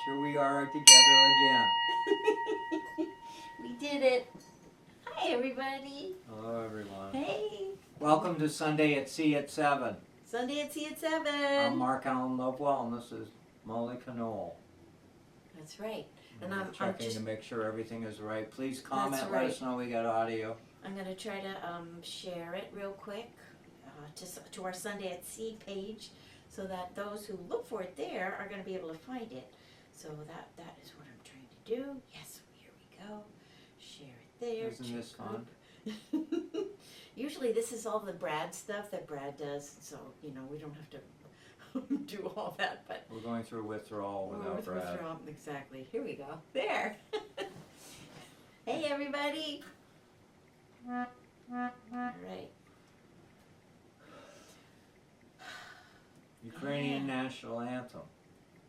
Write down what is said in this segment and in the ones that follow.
here we are together again. We did it. Hi, everybody. Hello, everyone. Hey. Welcome to Sunday at Sea at 7. Sunday at Sea at 7. I'm Mark Allen Lovewell, and this is Molly Conole. That's right. And I'm checking to make sure everything is right. Please comment, let us know we got audio. I'm going to try to share it real quick to our Sunday at Sea page so that those who look for it there are going to be able to find it. So that is what I'm trying to do. Yes, here we go. Share it there. Isn't this fun? Usually this is all the Brad stuff that Brad does, so, you know, we don't have to do all that, but we're going through withdrawal without Brad. Withdrawal, exactly. Here we go. There. Hey, everybody. All right. Ukrainian national anthem.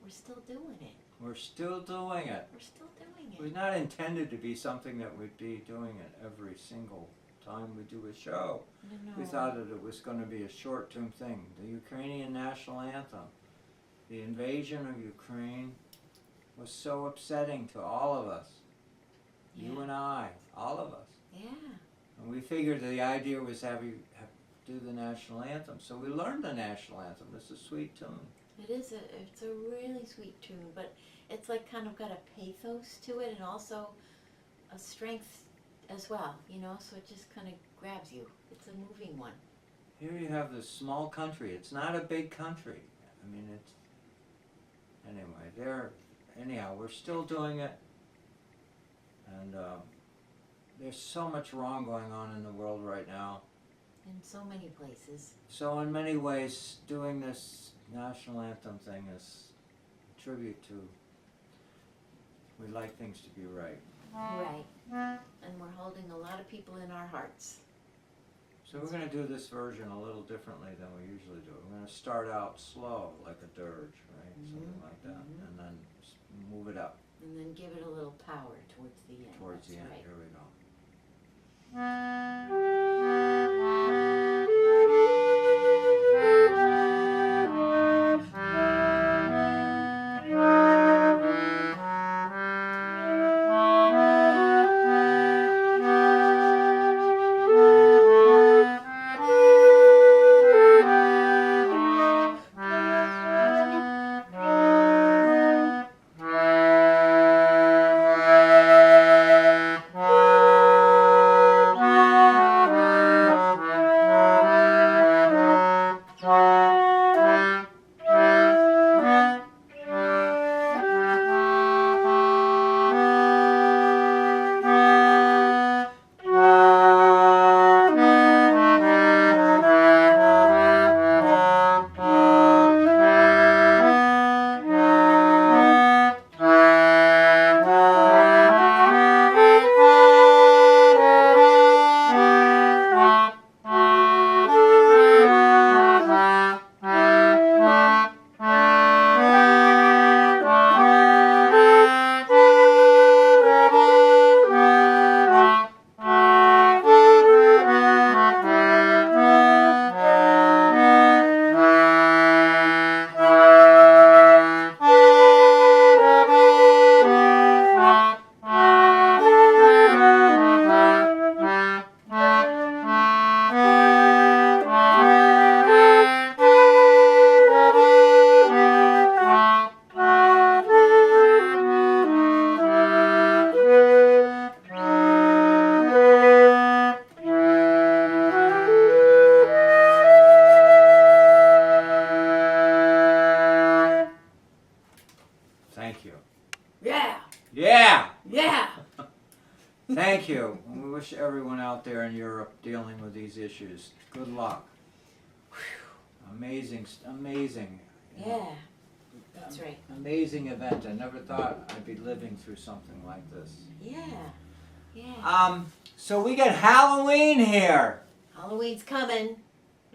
We're still doing it. We're still doing it. We're still doing It was it. not intended to be something that we'd be doing it every single time we do a show. No. We thought that it was going to be a short-term thing. The Ukrainian national anthem. The invasion of Ukraine was so upsetting to all of us. Yeah. You and I, all of us. Yeah. And we figured the idea was have do the national anthem. So we learned the national anthem. It's a sweet tune. It's a really sweet tune, but it's like kind of got a pathos to it and also a strength as well, you know, so it just kind of grabs you. It's a moving one. Here you have this small country. It's not a big country. I mean, it's, anyway, anyhow, we're still doing it. And there's so much wrong going on in the world right now. In so many places. So in many ways, doing this national anthem thing is a tribute to, we like things to be right. Right. And we're holding a lot of people in our hearts. So we're going to do this version a little differently than we usually do. We're going to start out slow, like a dirge, right? Something like that. And then move it up. And then give it a little power towards the end. Towards the end. Right. Here we go. Thank you. Yeah. Yeah! Yeah. Thank you. We wish everyone out there in Europe dealing with these issues good luck. Amazing. Yeah. That's right. Amazing event. I never thought I'd be living through something like this. Yeah. Yeah. So we got Halloween here. Halloween's coming.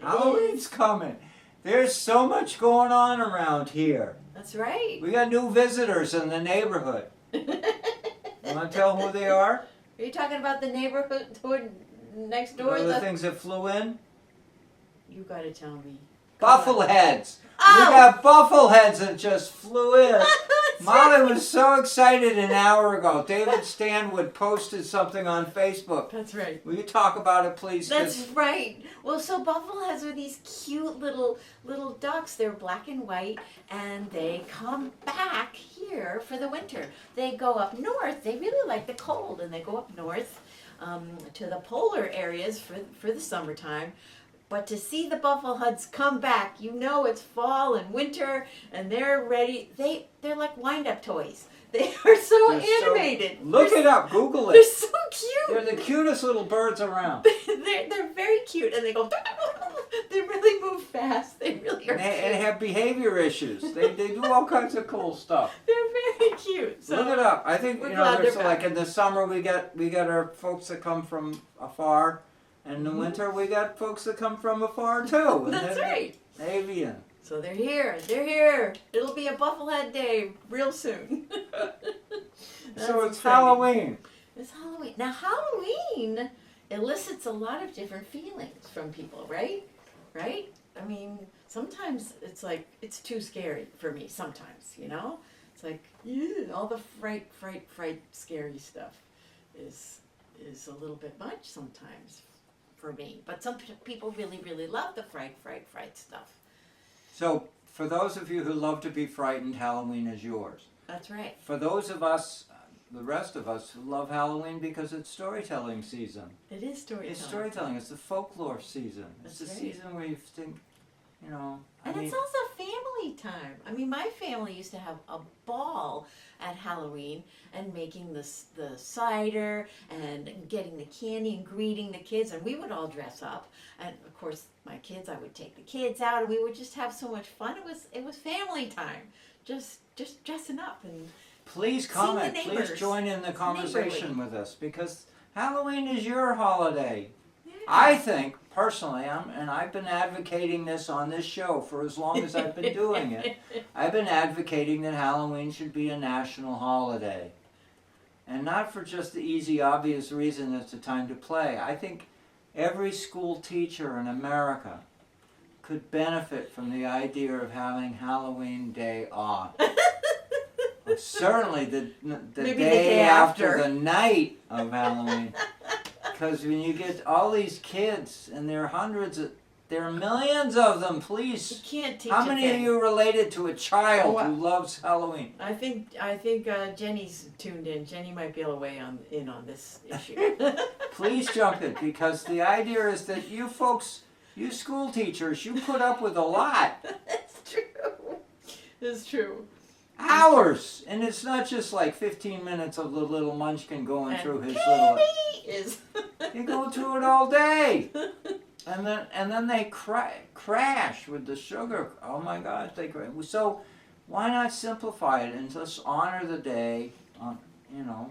Halloween's coming. There's so much going on around here. That's right. We got new visitors in the neighborhood. You want to tell who they are? Are you talking about the neighborhood next door? One of the things that flew in? You gotta tell me. Buffleheads. Oh! We got buffleheads that just flew in. Molly was so excited an hour ago. David Stanwood posted something on Facebook. That's right. Will you talk about it, please? That's right. Well, so buffleheads are these cute little ducks. They're black and white, and they come back here for the winter. They go up north. They really like the cold, and they go up north to the polar areas for the summertime. But to see the buffleheads come back, you know it's fall and winter, and they're ready. They're like wind-up toys. They are so animated. Look it up. Google it. They're so cute. They're the cutest little birds around. They're very cute, and they go. They really move fast. They really are. And have behavior issues. They do all kinds of cool stuff. They're very cute. So look it up. I think there's back. like in the summer we got our folks that come from afar, and in the winter we got folks that come from afar too. That's right. Avian. So they're here. They're here. It'll be a bufflehead day real soon. So it's Halloween. It's Halloween. Now Halloween elicits a lot of different feelings from people, right? Right? I mean, sometimes it's like, it's too scary for me sometimes, you know? It's like, all the fright, scary stuff is a little bit much sometimes for me. But some people really, really love the fright stuff. So, for those of you who love to be frightened, Halloween is yours. That's right. For those of us, the rest of us, who love Halloween because it's storytelling season. It is storytelling. It's storytelling. It's the folklore season. It's That's the right. season where you think, And it's also family time. I mean, my family used to have a ball at Halloween and making the cider and getting the candy and greeting the kids, and we would all dress up. And of course, my kids, I would take the kids out, and we would just have so much fun. It was family time, just dressing up and. Please comment. Please join in the conversation with us because Halloween is your holiday. Yeah. I think personally, I've been advocating this on this show for as long as I've been doing it. I've been advocating that Halloween should be a national holiday. And not for just the easy, obvious reason it's a time to play. I think every school teacher in America could benefit from the idea of having Halloween Day off. Certainly the day after the night of Halloween. Because when you get all these kids, and there are millions of them, please. You can't teach How many of you related to a child who loves Halloween? I think Jenny's tuned in. Jenny might be able to weigh in on this issue. Please jump in, because the idea is that you folks, you school teachers, you put up with a lot. That's true. It's true. Hours! And it's not just like 15 minutes of the little munchkin going through his little... You go through it all day. And then they crash with the sugar. Oh my God, they crash. So why not simplify it and just honor the day?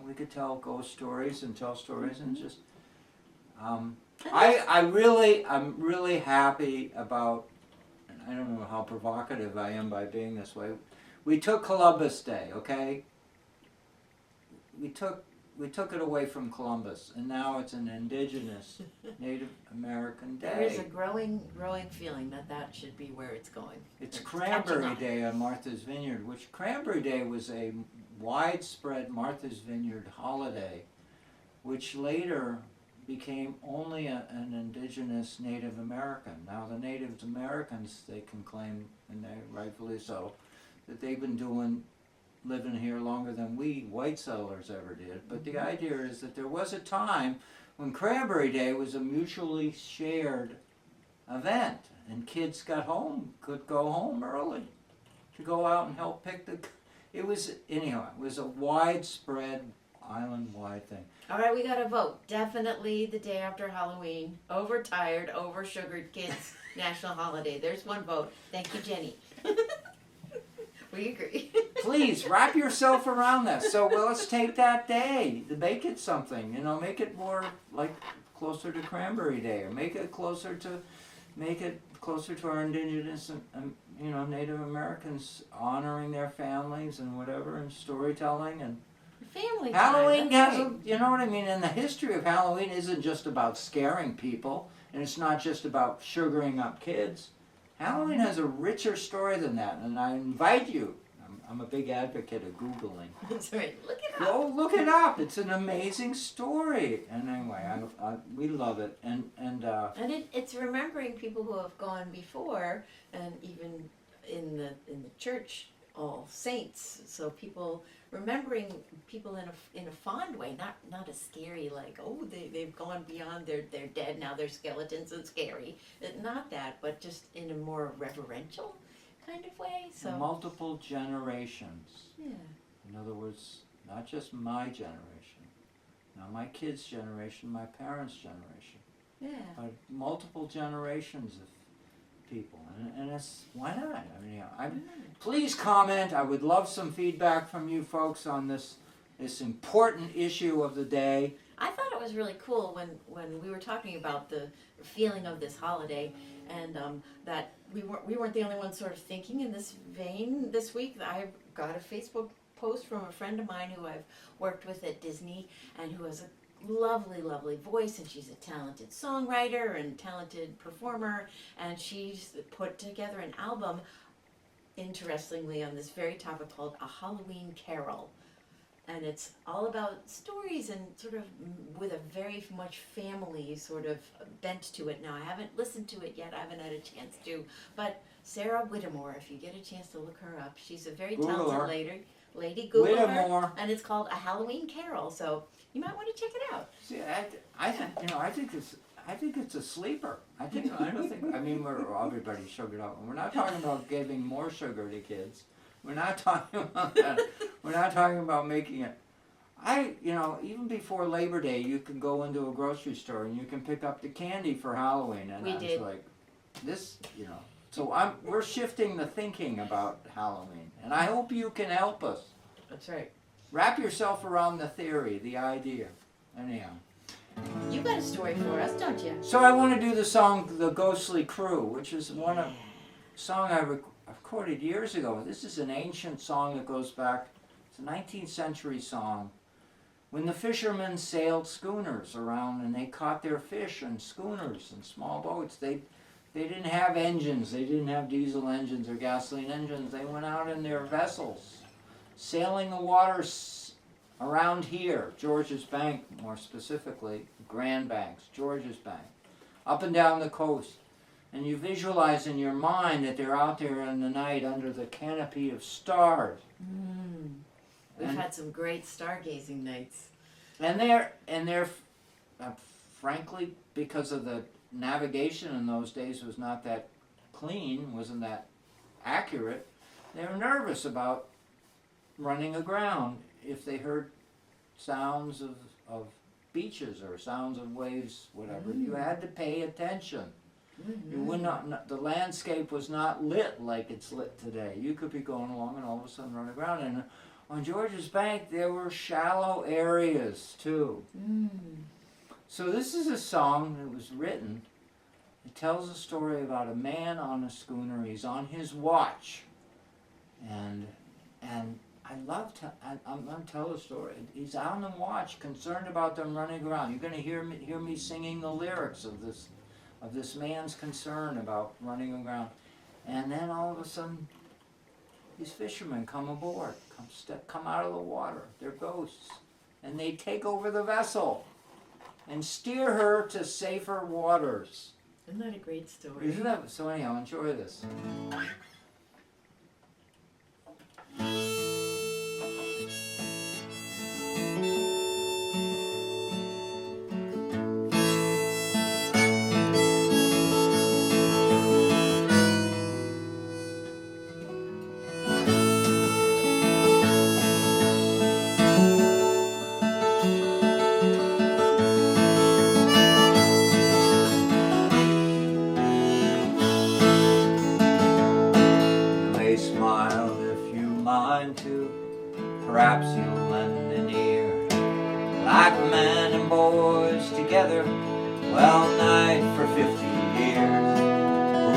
We could tell ghost stories and tell stories and just... I'm really happy about, and I don't know how provocative I am by being this way. We took Columbus Day, okay? We took it away from Columbus, and now it's an indigenous Native American Day. There is a growing feeling that should be where it's going. It's Cranberry Day on Martha's Vineyard, which Cranberry Day was a widespread Martha's Vineyard holiday, which later became only an indigenous Native American. Now the Native Americans, they can claim, and they rightfully so, that they've been living here longer than we white settlers ever did. But the idea is that there was a time when Cranberry Day was a mutually shared event, and kids could go home early to go out and help pick it was a widespread island-wide thing. All right, we got to vote. Definitely the day after Halloween. Overtired, over-sugared kids national holiday. There's one vote. Thank you, Jenny. We agree. Please wrap yourself around this. So let's take that day to make it something. Make it more like closer to Cranberry Day, or make it closer to our indigenous, Native Americans honoring their families and whatever, and storytelling and family time. Halloween has and the history of Halloween isn't just about scaring people, and it's not just about sugaring up kids. Halloween has a richer story than that, and I invite you, I'm a big advocate of Googling. That's right. Look it up. Go look it up. It's an amazing story. And anyway, we love it. And it's remembering people who have gone before, and even in the church, all saints. So people remembering people in a fond way, not a scary like, oh, they've gone beyond, they're dead now, they're skeletons and scary. Not that, but just in a more reverential kind of way. So multiple generations. yeah. In other words, not just my generation, now my kids' generation, my parents' generation, Yeah. but multiple generations of people, and it's, why not? I mean, please comment. I would love some feedback from you folks on this important issue of the day. I thought it was really cool when we were talking about the feeling of this holiday, and that we weren't the only ones sort of thinking in this vein this week. I got a Facebook post from a friend of mine who I've worked with at Disney, and who has a lovely voice, and she's a talented songwriter and talented performer, and she's put together an album, interestingly, on this very topic called A Halloween Carol. And it's all about stories and sort of with a very much family sort of bent to it. Now, I haven't listened to it yet. I haven't had a chance to. But Sarah Whittemore, if you get a chance to look her up, she's a very talented lady. Google her. And it's called A Halloween Carol. So you might want to check it out. See, I think it's a sleeper. I mean, everybody's sugared up. We're not talking about giving more sugar to kids. We're not talking about that. We're not talking about making it. Even before Labor Day, you can go into a grocery store and you can pick up the candy for Halloween. And We did. Like, this, So we're shifting the thinking about Halloween, and I hope you can help us. That's right. Wrap yourself around the theory, the idea. Anyhow. You got a story for us, don't you? So I want to do the song "The Ghostly Crew," which is song I recorded years ago. This is an ancient song that goes back. It's a 19th century song. When the fishermen sailed schooners around and they caught their fish in schooners and small boats, they didn't have engines. They didn't have diesel engines or gasoline engines. They went out in their vessels, sailing the waters around here, George's Bank more specifically, Grand Banks, George's Bank, up and down the coast. And you visualize in your mind that they're out there in the night under the canopy of stars. We've had some great stargazing nights. And they're frankly, because of the navigation in those days was not that clean, wasn't that accurate, they were nervous about running aground if they heard sounds of beaches or sounds of waves, whatever. You had to pay attention. You would not, the landscape was not lit like it's lit today. You could be going along and all of a sudden run aground. And on George's Bank, there were shallow areas too. So this is a song that was written. It tells a story about a man on a schooner. He's on his watch, and I'm going to tell the story. He's on the watch, concerned about them running around. You're going to hear me singing the lyrics of this man's concern about running aground. And then all of a sudden, these fishermen come aboard, come out of the water. They're ghosts. And they take over the vessel and steer her to safer waters. Isn't that a great story? Isn't that? So anyhow, enjoy this. Perhaps you'll lend an ear, like men and boys together, well nigh for 50 years,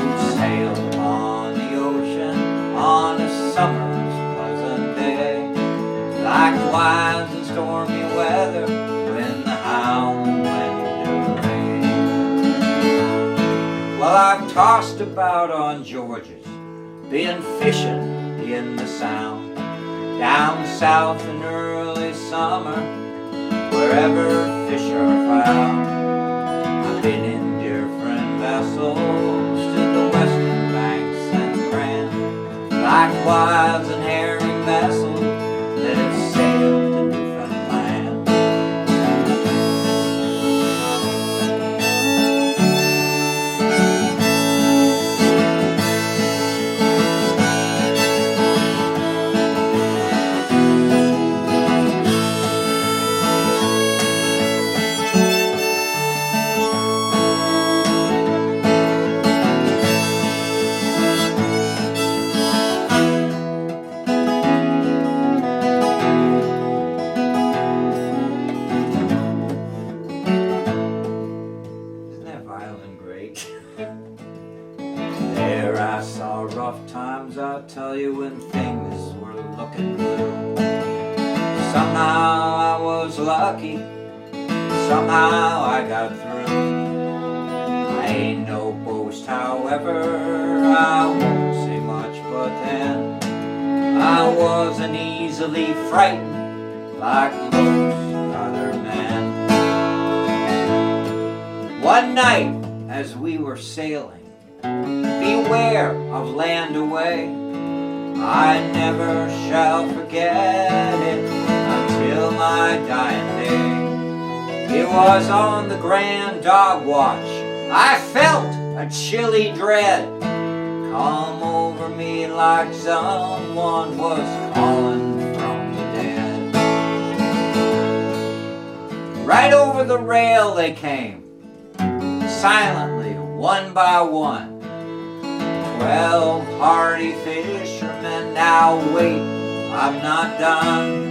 who sailed upon the ocean on a summer's pleasant day, like wives in stormy weather when the howling wind rain. Well, I've tossed about on George's, been fishing in the Sound. Down south in early summer, wherever fish are found. I've been in different vessels to the western banks and Grand, like wives and herring vessels that have sailed to Newfoundland. Isn't that violin great? There I saw rough times, I'll tell you, when things were looking blue. Somehow I was lucky, somehow I got through. I ain't no boast, however, I won't say much, but then I wasn't easily frightened like most other men. One night as we were sailing, beware of land away, I never shall forget it until my dying day. It was on the Grand Dog Watch, I felt a chilly dread come over me like someone was calling from the dead. Right over the rail they came, silently, one by one. 12 hardy fishermen, now wait, I'm not done.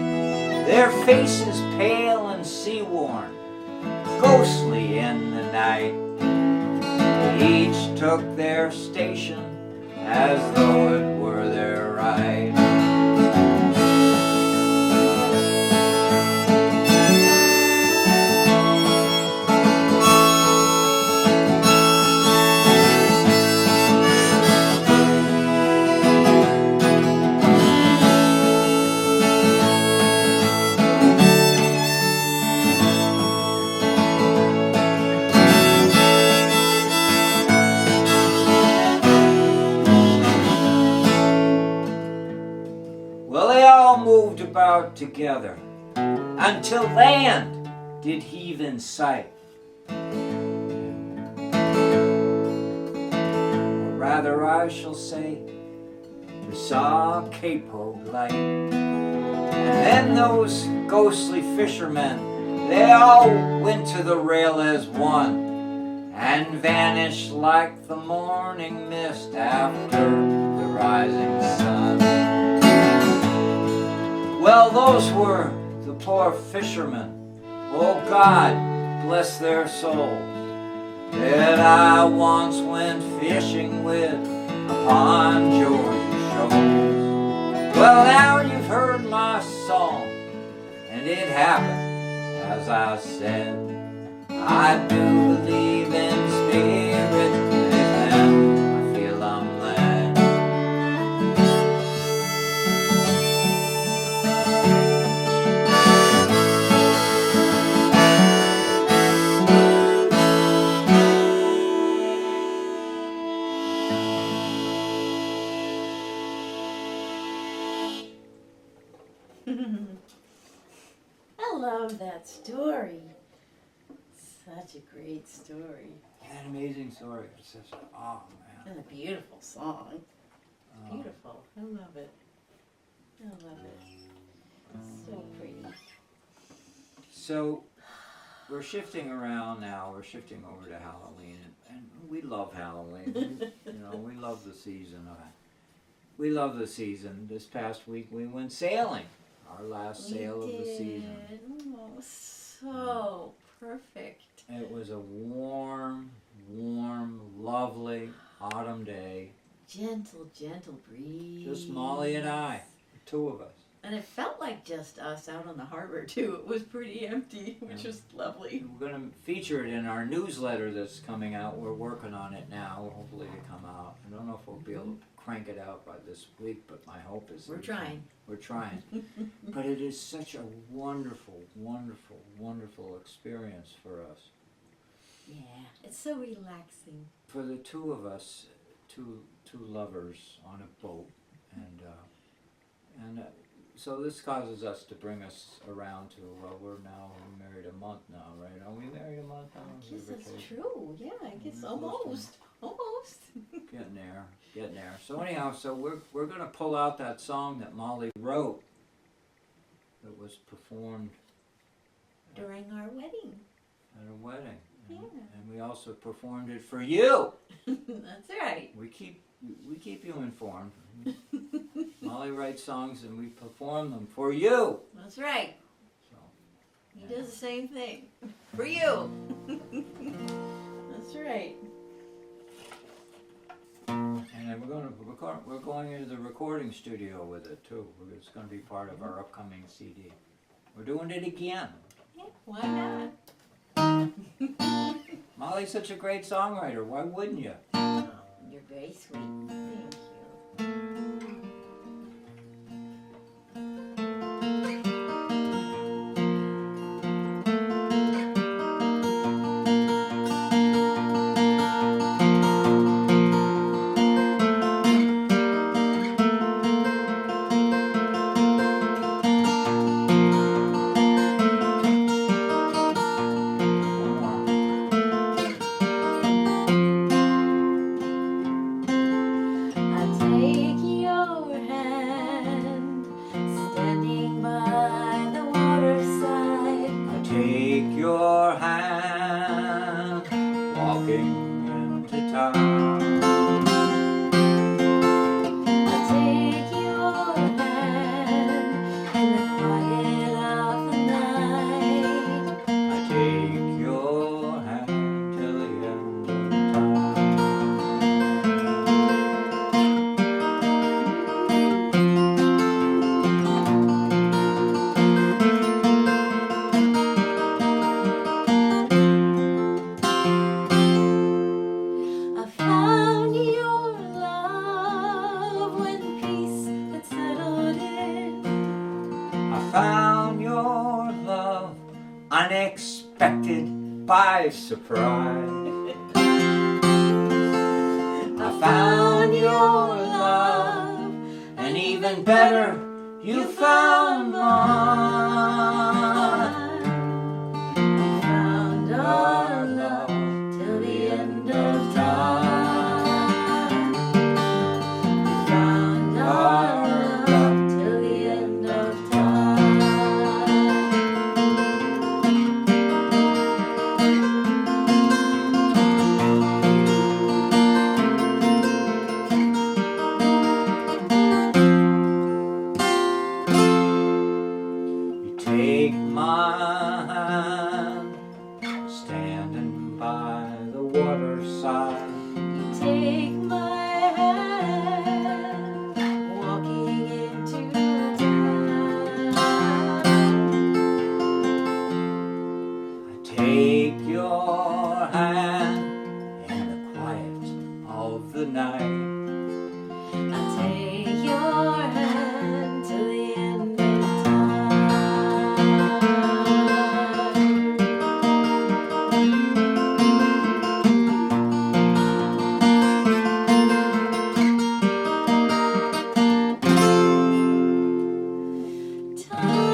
Their faces pale and sea-worn, ghostly in the night. Each took their station as though it were their right. Well, they all moved about together until land did heave in sight. Or rather, I shall say, we saw Cape Hogue light. And then those ghostly fishermen, they all went to the rail as one and vanished like the morning mist after the rising sun. Well, those were the poor fishermen, oh God, bless their souls, that I once went fishing with upon Georgia's shoals. Well, now you've heard my song, and it happened as I said. I do believe in spirit, and I feel I'm led. I love that story. Such a great story. An amazing story. It's just, oh man. And a beautiful song. Beautiful. I love it. I love it. So pretty. So we're shifting around now. We're shifting over to Halloween, and we love Halloween. You know, we love the season. We love the season. This past week we went sailing. Our last sail of the season. Oh, so perfect. It was a warm, lovely autumn day. Gentle, gentle breeze. Just Molly and I, the two of us. And it felt like just us out on the harbor too. It was pretty empty, which was lovely. We're going to feature it in our newsletter that's coming out. We're working on it now, hopefully to come out. I don't know if we'll be able to crank it out by this week, but my hope is We're that trying. we're trying. But it is such a wonderful, wonderful, wonderful experience for us. Yeah, it's so relaxing. For the two of us, two lovers on a boat, and so this causes us to bring us around to, we're married a month now, right? Are we married a month now? I guess Give or that's take? true. Yeah, I guess Yeah, almost. Almost. Getting there. So anyhow, so we're gonna pull out that song that Molly wrote that was performed During our wedding. at a wedding. Yeah. And we also performed it for you. That's right. We keep you informed. Molly writes songs and we perform them for you. That's right. So, He does the same thing. For you. That's right. and then we're going into the recording studio with it too. It's going to be part of our upcoming CD. We're doing it again. Yeah, why not? Molly's such a great songwriter. Why wouldn't you? Oh, you're very sweet. Thank you. Unexpected by surprise. I found your love, and even better, you found mine. We found our love till the end of time. We found our love till the end of time. Take my hand, standing by the waterside. You take my hand, walking into town. I take your hand in the quiet of the night. I take your hand till the end of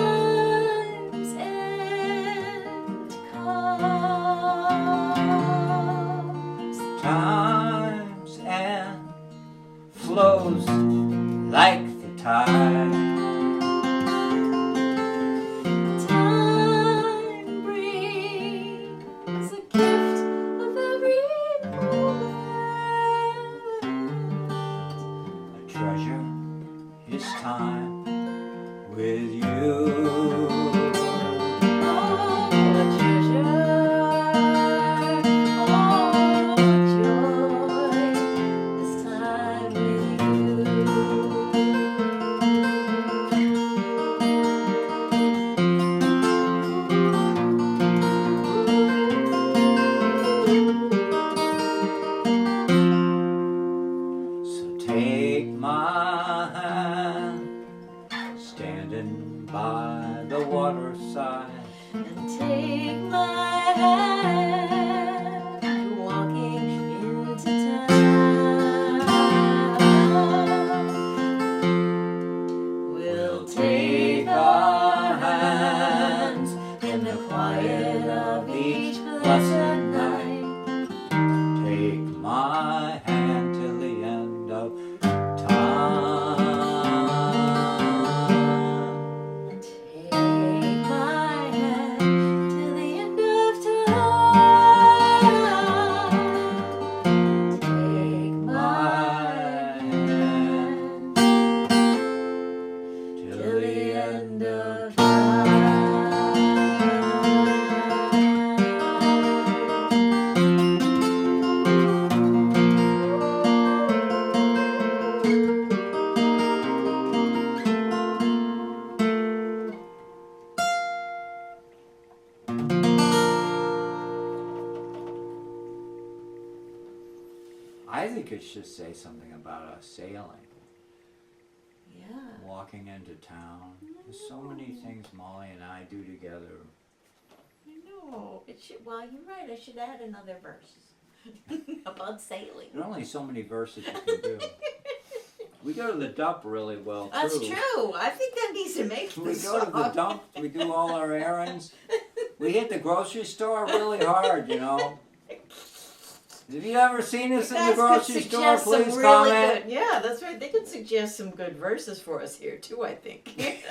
time's end comes. Time's end flows like the tide. Time brings a gift of every moment. A treasure is time with you. Oh, a treasure, oh, joy, this time with So take by the waterside. And take my hand, walking into town. We'll take our hands in the quiet of each blessed night. Take my hand till the end of time. Take my hand till the end of time. Take my hand till the end of time. I think it should say something about us sailing, Yeah. walking into town. There's so many things Molly and I do together. I know. It should. Well, you're right. I should add another verse about sailing. There are only so many verses you can do. We go to the dump really well, too. That's true. I think that needs to make We the go to the song. dump, we do all our errands. We hit the grocery store really hard, you know. Have you ever seen us in the grocery store? Please comment. Yeah, that's right. They could suggest some good verses for us here too, I think.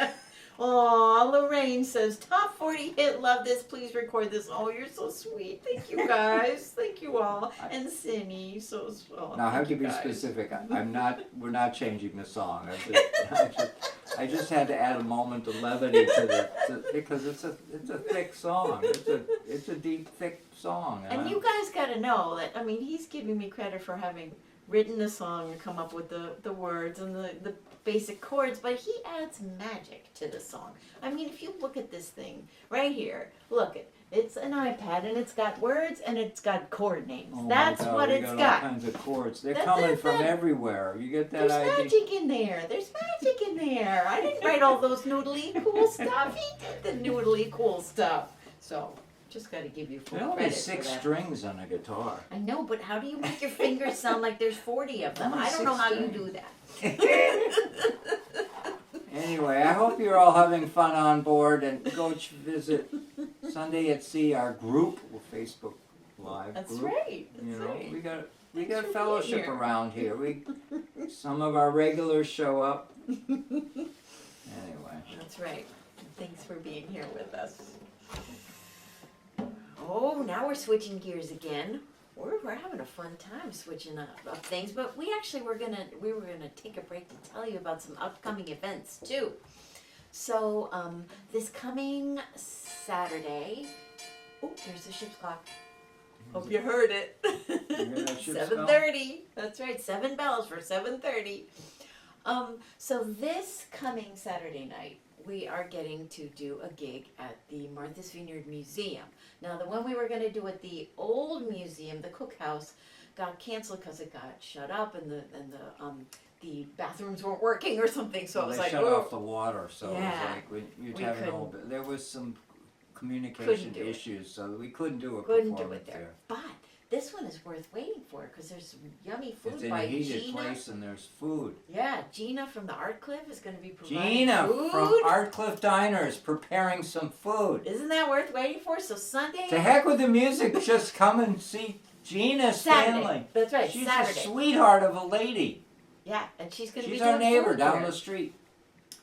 Oh, Lorraine says, top 40 hit, love this, please record this. Oh, you're so sweet. Thank you guys. Thank you all. And Cindy, so well, Now, I have to thank be you guys. specific. We're not changing the song. I just had to add a moment of levity because it's a thick song. It's a deep, thick song. And you guys got to know that, I mean, he's giving me credit for having written the song and come up with the words and the basic chords, but he adds magic to the song. I mean, if you look at this thing right here, look, it's an iPad and it's got words and it's got chord names. Oh That's my God, what we it's got. got. All kinds of chords. They're That- coming that- from that- everywhere. You get that There's idea? magic in there. There's magic in there. I didn't write all those noodly cool stuff. He did the noodly cool stuff. So, just got to give you full There are credit only 6 for that. strings on a guitar. I know, but how do you make your fingers sound like there's 40 of them? Only I don't know 6 how you strings. do that. Anyway, I hope you're all having fun on board, and go visit Sunday at Sea, our group, Facebook Live That's group. right. You That's know, right. we got Thanks for being fellowship here. around here. Some of our regulars show up. Anyway, That's right. Thanks for being here with us. Oh, now we're switching gears again. We're having a fun time switching up things, but we actually were gonna take a break and tell you about some upcoming events too. So this coming Saturday, oh, there's the ship's clock. Hope you heard it. hear that ship's bell? 7:30. That's right, 7 bells for 7:30. So this coming Saturday night, we are getting to do a gig at the Martha's Vineyard Museum. Now, the one we were going to do at the old museum, the cookhouse, got canceled because it got shut up and the bathrooms weren't working or something. So well, it was they like, shut oh, off the water, so Yeah. it was like we We had an couldn't- old. There was some communication Couldn't do it. issues, so we couldn't do a couldn't do performance it there. But this one is worth waiting for because there's some yummy food It's in by a heated Gina. place, and there's food. Yeah, Gina from the Art Cliff is going to be providing Gina food. from Art Cliff Diner is preparing some food. Isn't that worth waiting for? So Sunday, To heck with the music, just come and see Gina Saturday. Stanley. That's right, She's Saturday. a sweetheart of a lady. Yeah, and she's going to be She's doing our neighbor food down there. the street.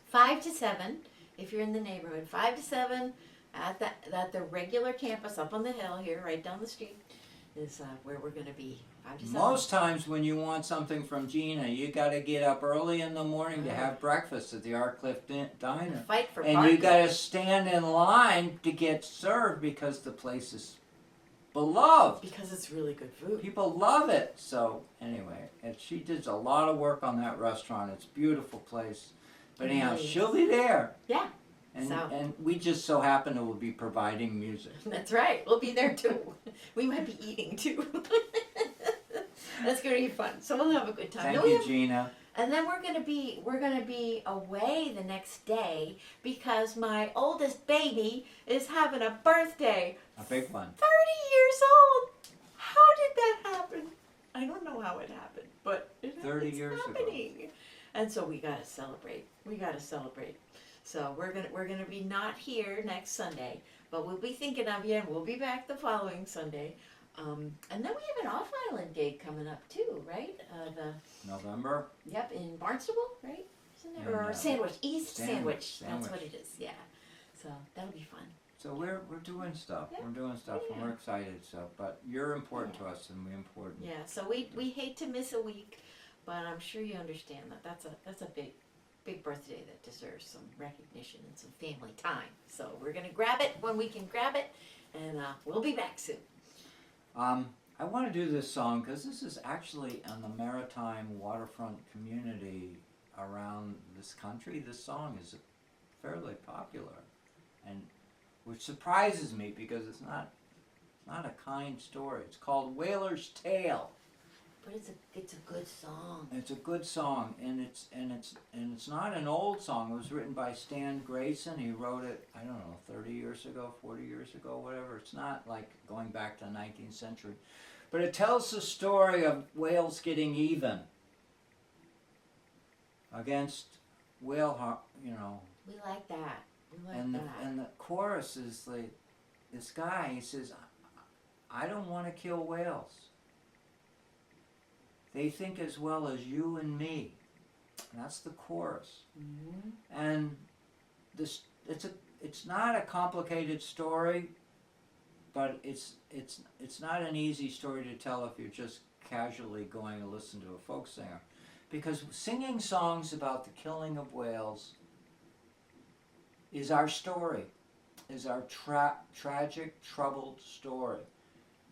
5 to 7, if you're in the neighborhood. 5 to 7 at the regular campus up on the hill here, right down the street, is where we're going to be. 5 to 7. Most times when you want something from Gina, you got to get up early in the morning to have breakfast at the Art Cliff Diner. Fight for And parking. you got to stand in line to get served because the place is beloved. Because it's really good food. People love it. So anyway, and she did a lot of work on that restaurant. It's a beautiful place. But anyhow, Nice. she'll be there. Yeah, And, So- and we just so happen to will be providing music. that's right. We'll be there too. We might be eating too. That's going to be fun. So we'll have a good time. Thank Then we you, have- Gina. And then we're gonna be away the next day because my oldest baby is having a birthday. A big one. 30 years old. How did that happen? I don't know how it happened, but 30 it's years ago. happening. And so we gotta celebrate. We gotta celebrate. So we're gonna be not here next Sunday, but we'll be thinking of you, and we'll be back the following Sunday. And then we have an off-island gig coming up too, right? November. Yep, in Barnstable, right? Isn't there? Or In, Sandwich, East Sandwich. Sandwich. That's what it is. Yeah. So that'll be fun. So we're doing stuff. Yeah. We're doing stuff, and we're excited. So, but you're important to us, and we're important. Yeah. So we hate to miss a week, but I'm sure you understand that that's a big birthday that deserves some recognition and some family time. So we're gonna grab it when we can grab it, and we'll be back soon. I want to do this song because this is actually on the maritime waterfront community around this country. This song is fairly popular, and which surprises me because it's not a kind story. It's called Whaler's Tale. But it's a good song. It's a good song, and it's not an old song. It was written by Stan Grayson. He wrote it, I don't know, 30 years ago, 40 years ago, whatever. It's not like going back to the 19th century. But it tells the story of whales getting even against whale, We like that. We like and that. the chorus is like, this guy, he says, I don't want to kill whales. They think as well as you and me. And that's the chorus. Mm-hmm. And it's not a complicated story, but it's not an easy story to tell if you're just casually going to listen to a folk singer, because singing songs about the killing of whales is our story, is our tragic, troubled story.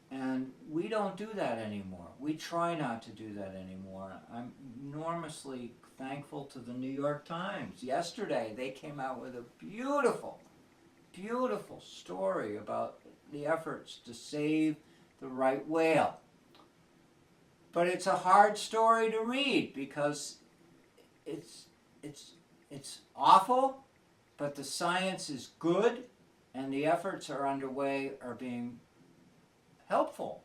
And we don't do that anymore. We try not to do that anymore. I'm enormously thankful to the New York Times. Yesterday, they came out with a beautiful, beautiful story about the efforts to save the right whale. But it's a hard story to read because it's awful, but the science is good, and the efforts are underway are being helpful.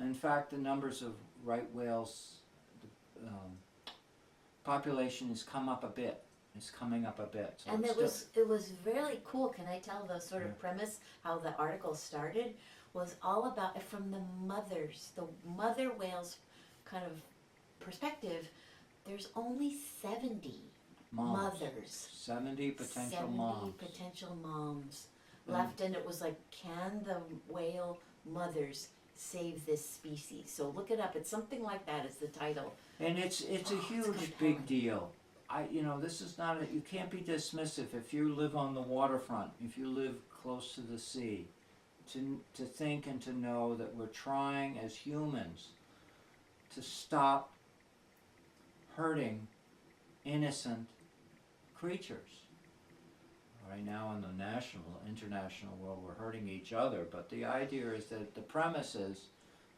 In fact, the numbers of right whales, population has come up a bit. It's coming up a bit. So And it was really cool. Can I tell the sort of premise how the article started? Was all about from the mother whales kind of perspective. There's only 70 mothers. 70 potential moms. 70 potential moms left, and it was like, can the whale mothers save this species? So look it up. It's something like that is the title. And it's a huge, big deal. This is not you can't be dismissive if you live on the waterfront, if you live close to the sea, to think and to know that we're trying as humans to stop hurting innocent creatures. Right now in the international world, we're hurting each other, but the idea is that the premise is,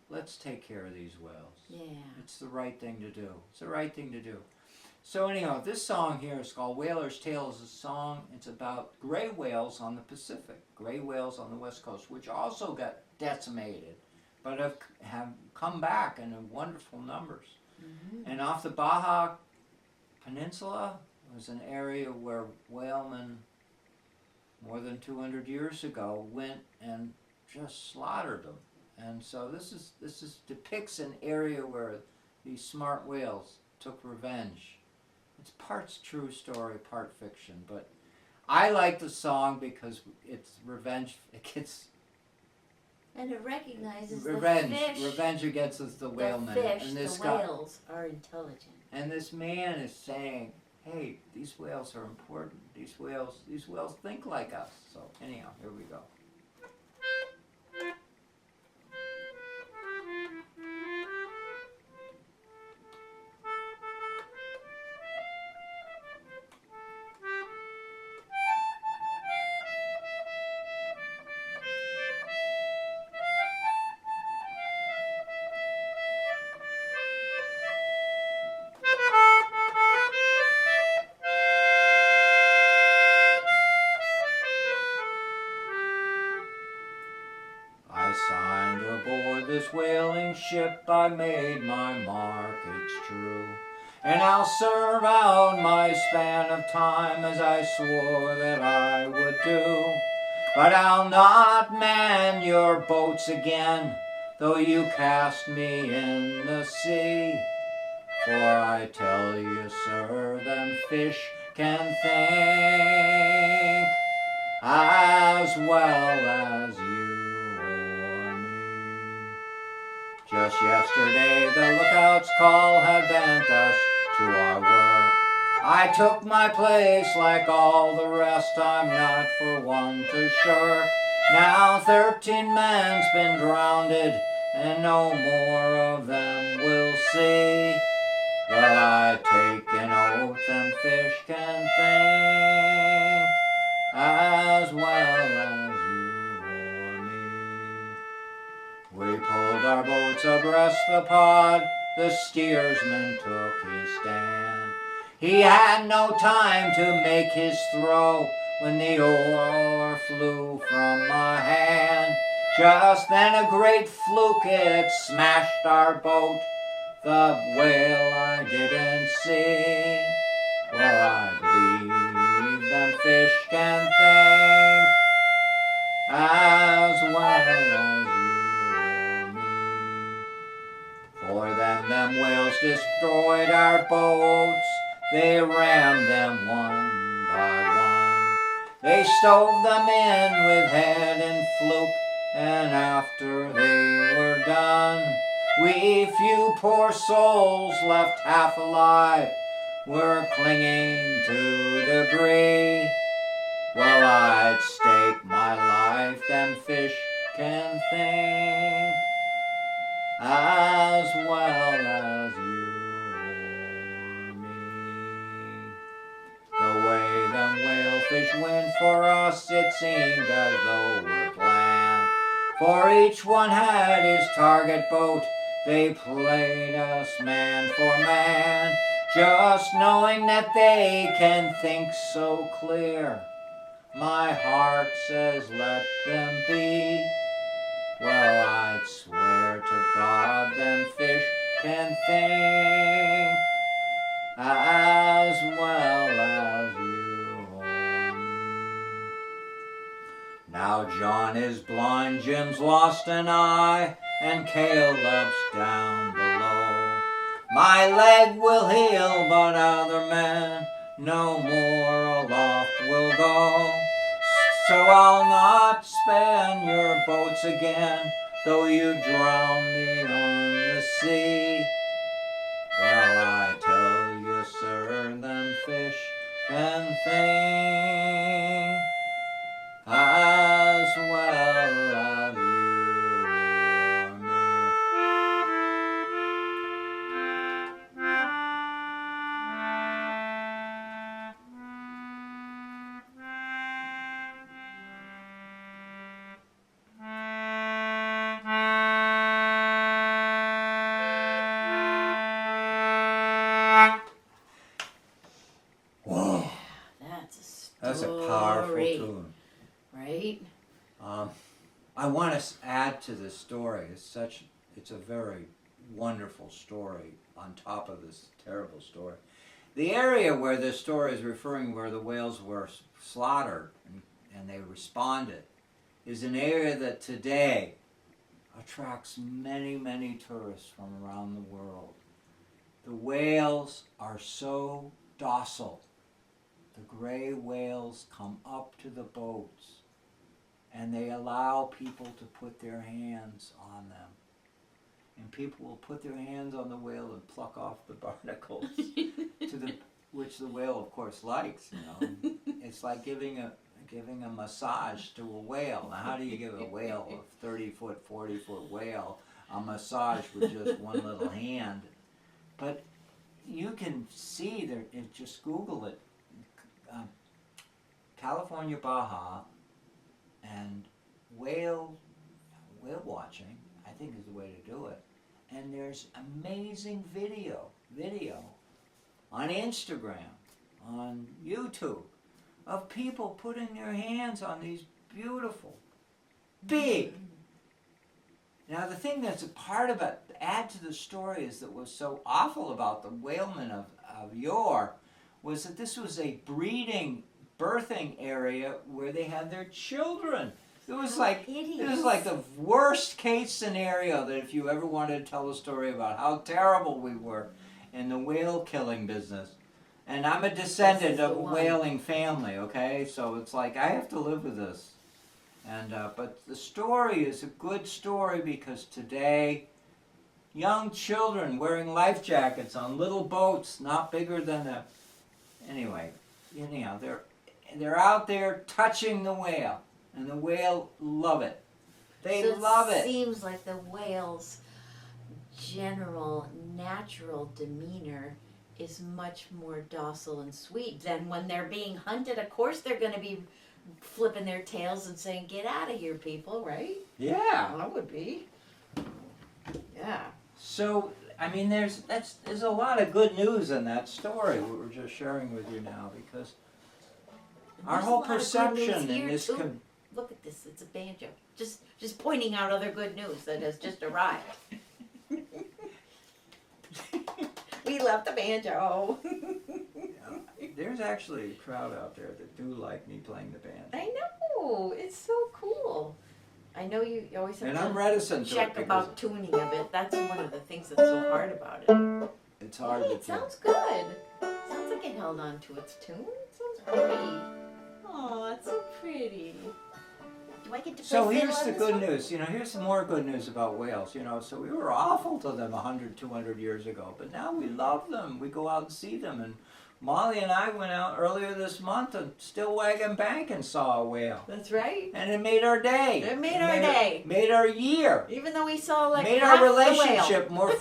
let's take care of these whales. Yeah. It's the right thing to do. It's the right thing to do. So anyhow, this song here is called Whaler's Tale. It's a song, it's about gray whales on the Pacific, gray whales on the West Coast, which also got decimated, but have come back in wonderful numbers. Mm-hmm. And off the Baja Peninsula was an area where whalemen more than 200 years ago went and just slaughtered them. And so this depicts an area where these smart whales took revenge. It's parts true story, part fiction, but I like the song because it's revenge. And it recognizes revenge. the fish. Revenge against the whalemen. The fish, and this the whales are intelligent. And this man is saying, hey, these whales are important. These whales think like us. So anyhow, here we go. this whaling ship I made my mark, it's true. And I'll serve out my span of time as I swore that I would do. But I'll not man your boats again, though you cast me in the sea. For I tell you, sir, them fish can think as well as you or me. Just yesterday the lookout's call had bent us to our work. I took my place like all the rest, I'm not for one to shirk. Now 13 men's been drowned, and no more of them we'll see. Well, I take an oath them fish can think as well as you or me. We pulled our boats abreast the pod, the steersman took his stand. He had no time to make his throw when the oar flew from my hand. Just then a great fluke, it smashed our boat, the whale I didn't see. Well, I believe them fish can think as well as you or me. For them whales destroyed our boats, they rammed them one by one. They stove them in with head and fluke, and after they were done, we few poor souls left half alive were clinging to debris. Well, I'd stake my life them fish can think as well as you or me. The way them whalefish went for us, it seemed as though we're planned. For each one had his target boat, they played us man for man. Just knowing that they can think so clear, my heart says let them be. Well, I'd swear to God them fish can think as well as you or me. Now John is blind, Jim's lost an eye, and Caleb's down below. My leg will heal, but other men no more aloft will go. So I'll not span your boats again, though you drown me on the sea. Well, I tell you, sir, them fish can think as well as you or me. Whoa, That's a story. that's a powerful tune. Right? I want to add to this story. It's a very wonderful story on top of this terrible story. The area where this story is referring, where the whales were slaughtered and they responded, is an area that today attracts many, many tourists from around the world. The whales are so docile. The gray whales come up to the boats and they allow people to put their hands on them. And people will put their hands on the whale and pluck off the barnacles, which the whale, of course, likes. You know, it's like giving a massage to a whale. Now, how do you give a whale, a 30-foot, 40-foot whale, a massage with just one little hand? But you can see there. Just Google it. California Baja and whale watching, I think, is the way to do it. And there's amazing video on Instagram, on YouTube, of people putting their hands on these beautiful, big, Now the thing that's a part of it, add to the story, is that was so awful about the whalemen of yore, was that this was a birthing area where they had their children. It was like the worst case scenario that if you ever wanted to tell a story about how terrible we were in the whale killing business. And I'm a descendant of a whaling family, okay? So it's like I have to live with this. And but the story is a good story because today, young children wearing life jackets on little boats, not bigger than a. Anyway, anyhow, they're out there touching the whale, and the whale love it. They love it. It seems like the whale's general natural demeanor is much more docile and sweet than when they're being hunted. Of course, they're going to be flipping their tails and saying, "Get out of here, people!" Right? Yeah. Well, I would be. Yeah. So, I mean, there's a lot of good news in that story we were just sharing with you now, because our There's a whole lot of good perception news in here, this. too. Look at this. It's a banjo. Just pointing out other good news that has just arrived. We left the banjo. There's actually a crowd out there that do like me playing the band. I know. It's so cool. I know you always have And to I'm reticent to check it about tuning of it. That's one of the things that's so hard about it. it's hard Hey, to it tune. sounds good. Sounds like it held on to its tune. It sounds pretty. Oh, that's so pretty. Do I get to play So fiddle here's on the this good one? news. Here's some more good news about whales. So we were awful to them 100, 200 years ago, but now we love them. We go out and see them. And Molly and I went out earlier this month to Stillwagon Bank and saw a whale. That's right. And it made our day. It made our day. Made our year. Even though we saw like Made half our the whale. relationship more.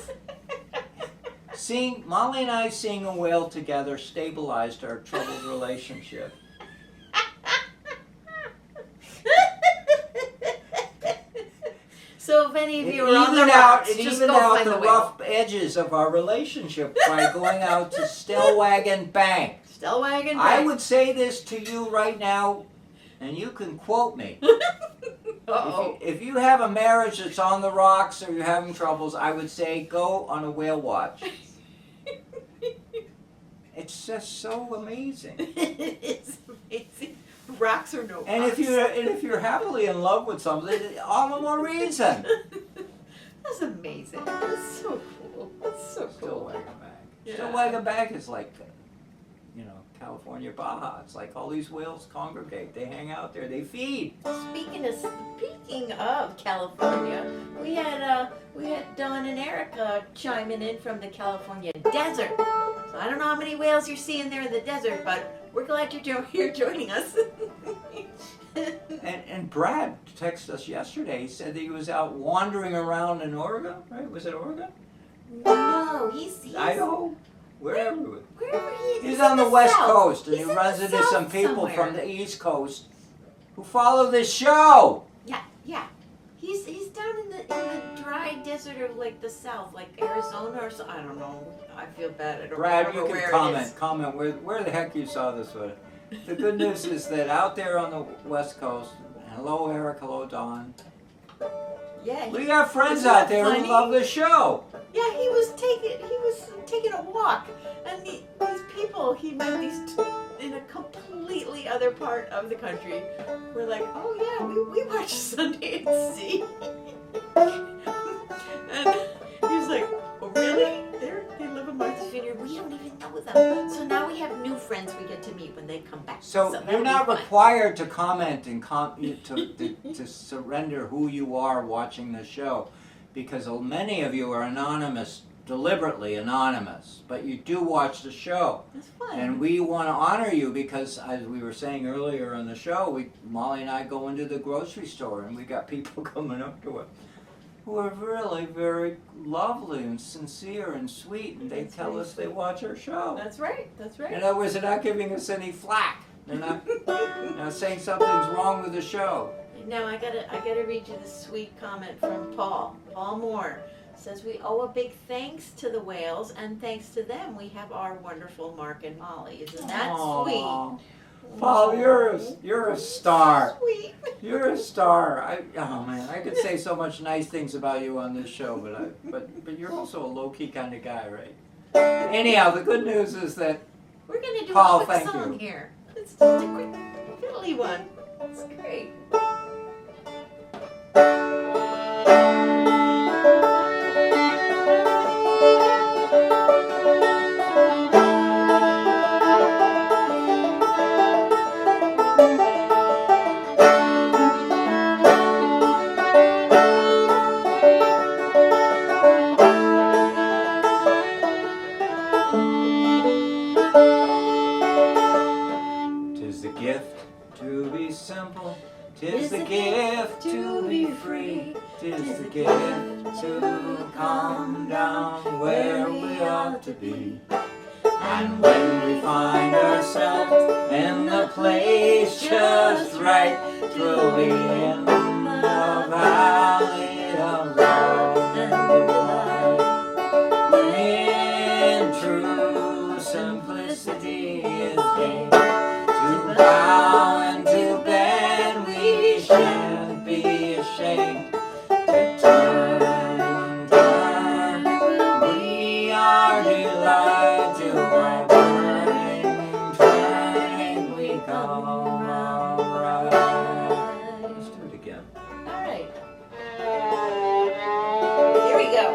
Seeing Molly and I seeing a whale together stabilized our troubled relationship. So if any of It you are on the evened out, rocks, it just evened go out find the the whale. rough edges of our relationship by going out to Stillwagon Bank. Stellwagen I Bank. would say this to you right now, and you can quote me. Uh-oh. If you have a marriage that's on the rocks or you're having troubles, I would say go on a whale watch. It's just so amazing. It's amazing. Rocks or no rocks. And if you're happily in love with somebody, all the more reason. That's amazing. That's so cool. That's so cool. Stillwagon Bank. Yeah. Stillwagon Bank is like, California Baja. It's like all these whales congregate. They hang out there. They feed. Speaking of California, we had Don and Erica chiming in from the California desert. So I don't know how many whales you're seeing there in the desert, but we're glad you're here joining us. And Brad texted us yesterday. He said that he was out wandering around in Oregon, right? Was it Oregon? No, he's Idaho? Wherever. wherever he is. He's on the West South. Coast, and He's he in runs the into some South people somewhere. from the East Coast who follow this show. Yeah. He's down in the dry desert of like the South, like Arizona or so. I don't know. I feel bad. I don't Brad, remember you where can it is. comment where the heck you saw this one. The good news is that out there on the West Coast, hello Eric, hello Don. Yeah. We got friends Isn't out that there funny? who love the show. Yeah, he was taking a walk, and these people he met in a completely other part of the country were like, oh yeah, we watch Sunday at Sea, and he was like, oh really? They live in Martha's Vineyard. We don't even know them. So now we have new friends we get to meet when they come back. So that'll you're be not fun. required to comment and to surrender who you are watching the show, because many of you are anonymous, deliberately anonymous, but you do watch the show. That's fun. And we want to honor you because, as we were saying earlier on the show, Molly and I go into the grocery store and we got people coming up to us who are really very lovely and sincere and sweet, and they tell us they watch our show. That's right. In other words, they're not giving us any flack. They're not saying something's wrong with the show. Now I gotta read you this sweet comment from Paul. Paul Moore says we owe a big thanks to the whales, and thanks to them we have our wonderful Mark and Molly. Isn't that Aw. sweet? Paul, you're a star. Sweet. You're a star. Oh man, I could say so much nice things about you on this show, but you're also a low key kind of guy, right? Anyhow, the good news is that We're gonna do Paul, a quick thank song you. here. It's just a quick fiddly one. It's great. Tis the gift to be simple, tis the gift to be free, tis the gift to come down where we ought to be. And when we find ourselves in the place just right, we'll be in the valley of love and delight. In true simplicity is gain. To bow and to bend, we shan't be ashamed. To turn, we are delight. To our turning, we come alright. Let's do it again. All right. Here we go.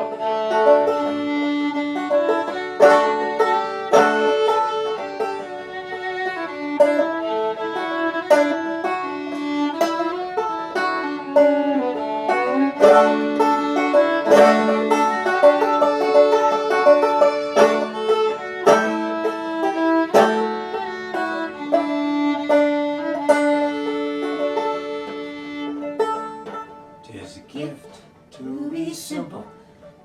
Tis a gift to be simple,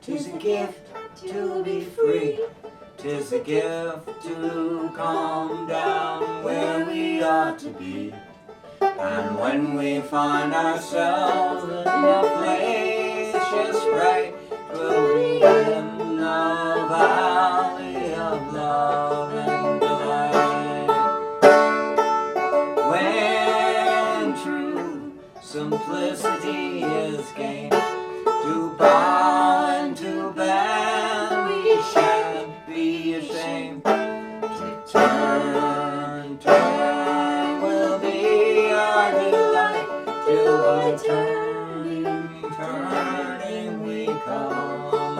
tis a gift to be free, tis a gift to come down where we ought to be. And when we find ourselves in the place just right, we'll be in the valley of love and delight. When true simplicity is gained, to bow and to bend, we shan't be ashamed. To turn will be our delight. Till our turning, we come alright.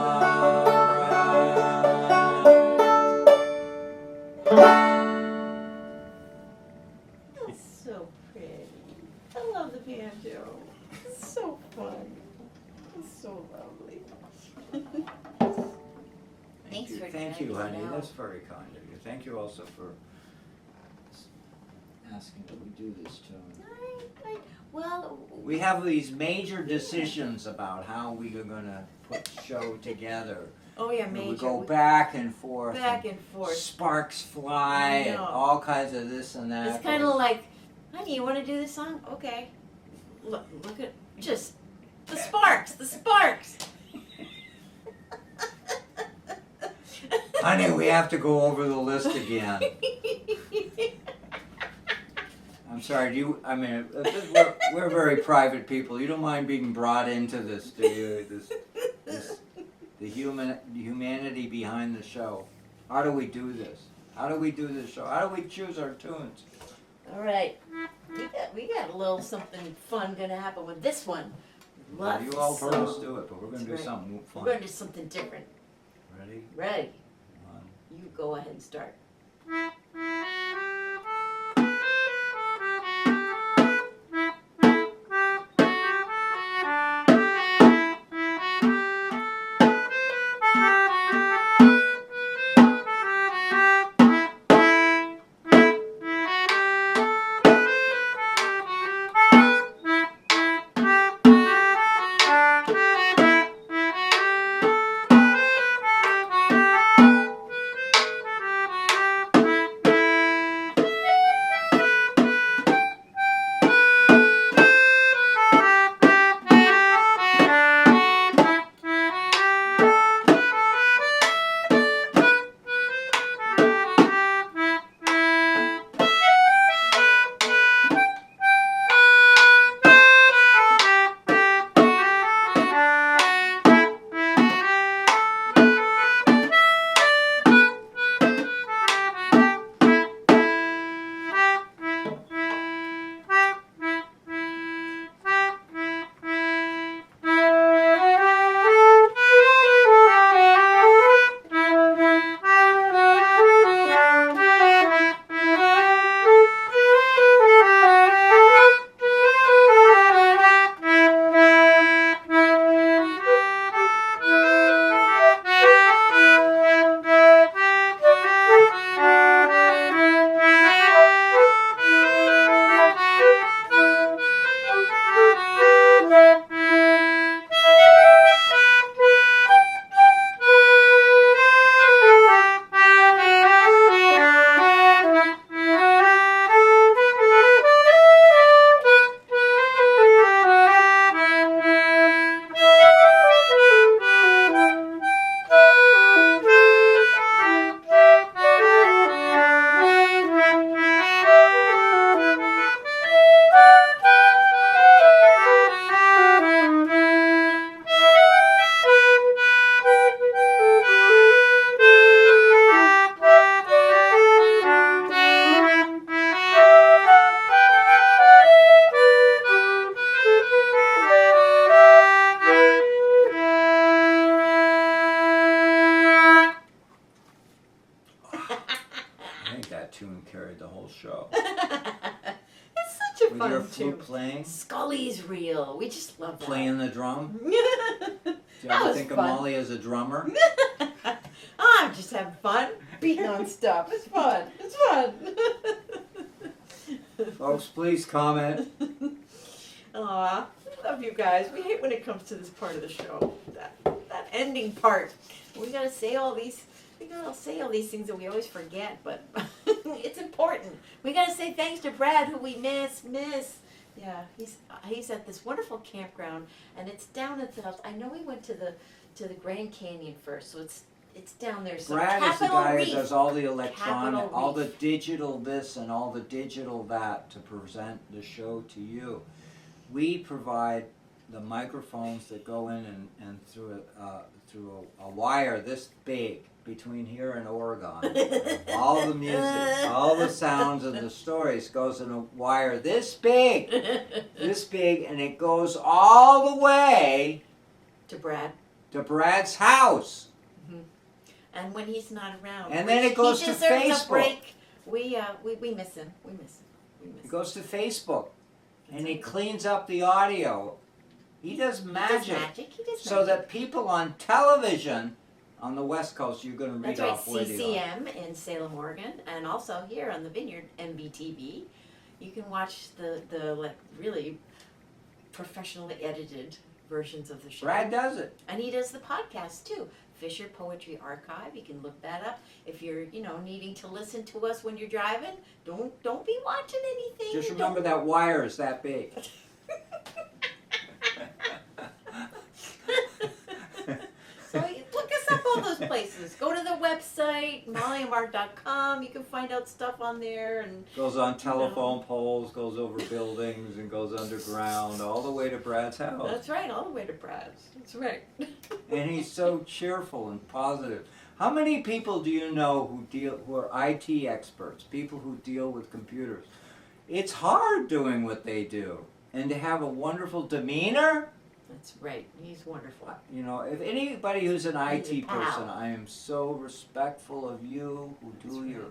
That's so pretty. I love the banjo. It's so fun. It's so lovely. Thanks for Thank you, checking it honey. out. That's very kind of you. Thank you also for asking that we do this tune. Well, We have these major decisions about how we are going to put the show together. oh yeah, And major. we go back and forth. back and forth. Sparks fly and know. all kinds of this and that. It's kind of like, honey, you want to do this song? Okay. Look at just the sparks, the sparks. Honey, we have to go over the list again. I'm sorry, we're very private people. You don't mind being brought into this, do you? The humanity behind the show. How do we do this? How do we do this show? How do we choose our tunes? All right, we got a little something fun gonna happen with this one. Well, you all told us to do it, but we're going to do That's right. something fun. We're gonna do something different. Ready? Ready? One. You go ahead and start. show. It's such a With fun your flute tune. playing, Scully's reel. We just love that. playing the drum. Do you That ever was think fun. of Molly as a drummer? I'm just having fun, beating on stuff. It's fun. It's fun. Folks, please comment. Aw, we love you guys. We hate when it comes to this part of the show. That ending part. We gotta say all these. We gotta say all these things that we always forget, but it's important. We gotta say thanks to Brad, who we miss. Yeah, he's at this wonderful campground, and it's down at the. I know we went to the Grand Canyon first, so it's down there. So Brad is the Capitol guy Reef. who does all the electronic, Capitol all the Reef. digital this and all the digital that to present the show to you. We provide the microphones that go in and through a wire this big between here and Oregon. All the music, all the sounds and the stories goes in a wire this big, and it goes all the way To Brad. to Brad's house. And when he's not around, And then it goes he to deserves Facebook. A break. We miss him. We miss him. It goes to Facebook, and he cleans up the audio. He does magic, He does so magic. that people on television on the West Coast, you're going to read That's right, off radio. CCM in Salem, Oregon, and also here on the Vineyard, MBTV. You can watch the like really professionally edited versions of the show. Brad does it. And he does the podcast too. Fisher Poetry Archive. You can look that up if you're, needing to listen to us when you're driving. Don't be watching anything. Just remember that wire is that big. So look us up all those places. Go to the website, mollyandmark.com. You can find out stuff on there. And Goes on telephone poles, goes over buildings, and goes underground, all the way to Brad's house. that's right, all the way to Brad's. That's right. And he's so cheerful and positive. How many people do you know who are IT experts, people who deal with computers? It's hard doing what they do. And to have a wonderful demeanor. That's right. He's wonderful. If anybody who's an He's a IT pal. person, I am so respectful of you who do your.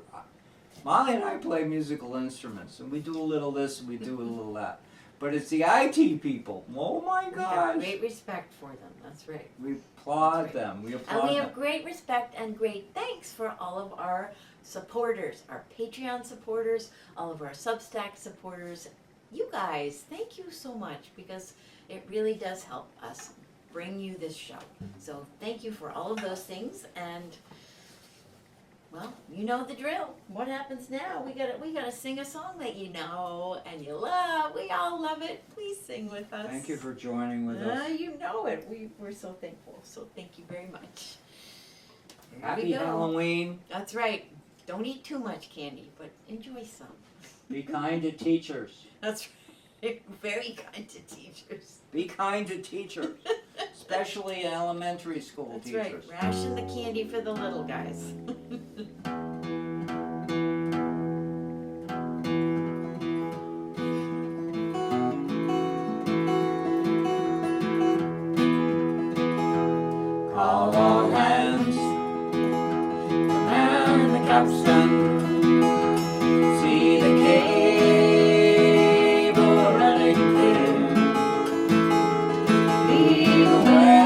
Molly and I play musical instruments, and we do a little this and we do a little that. But it's the IT people. Oh my We have gosh! great respect for them. That's right. We applaud That's right. them. We And applaud we them. have great respect and great thanks for all of our supporters, our Patreon supporters, all of our Substack supporters. You guys, thank you so much, because it really does help us bring you this show. So thank you for all of those things, and well, you know the drill. What happens now? We gotta sing a song that you know and you love. We all love it. Please sing with us. Thank you for joining with us. You know it. We're so thankful. So thank you very much. Here we Happy go. Halloween. That's right. Don't eat too much candy, but enjoy some. Be kind to teachers. That's right. Very kind to teachers. Be kind to teachers, especially elementary school That's teachers. right. Ration the candy for the little guys. Call all hands, the man and the capstan. See the cable running clear. Lead the way,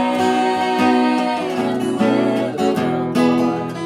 and we're the little boys.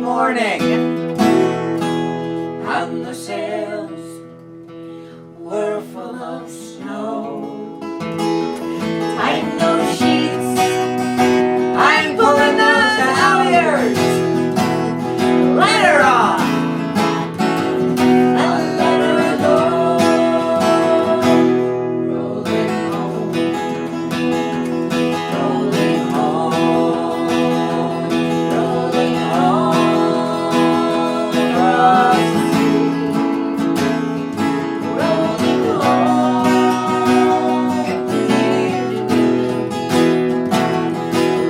morning, and the sails were full of snow. Tighten those sheets, I'm pulling those halyards. let her off. And let her go. Rolling home, rolling home, rolling home across the sea. Rolling home, near to me.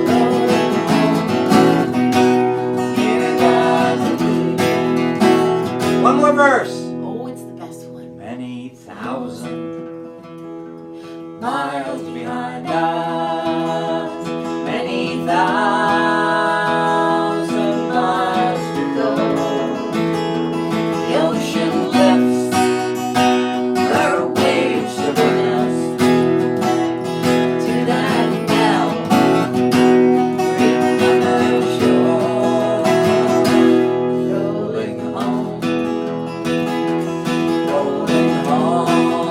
Rolling home, near God's knee. One more verse. Oh, it's the best one. Many thousand miles behind us, many thousand miles to go. The ocean lifts her waves to bring us to that now remembered shore. Rolling home, rolling home,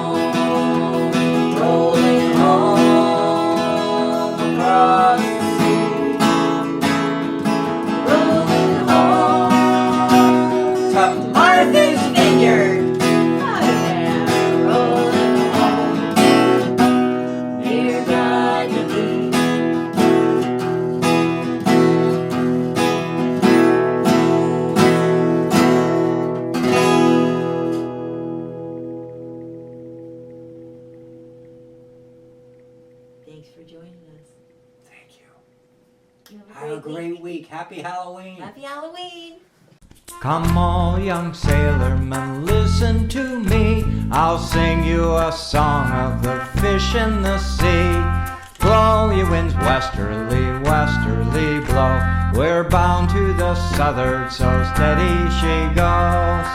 rolling home across the sea. Rolling home to Martha's Vineyard. Oh, yeah. Rolling home near God to be. Thanks for joining us. Thank you. You Have a great week. Happy Halloween. Happy Halloween. Come all young sailormen, listen to me. I'll sing you a song of the fish in the sea. Blow, ye winds, westerly, westerly blow. We're bound to the southward, so steady she goes.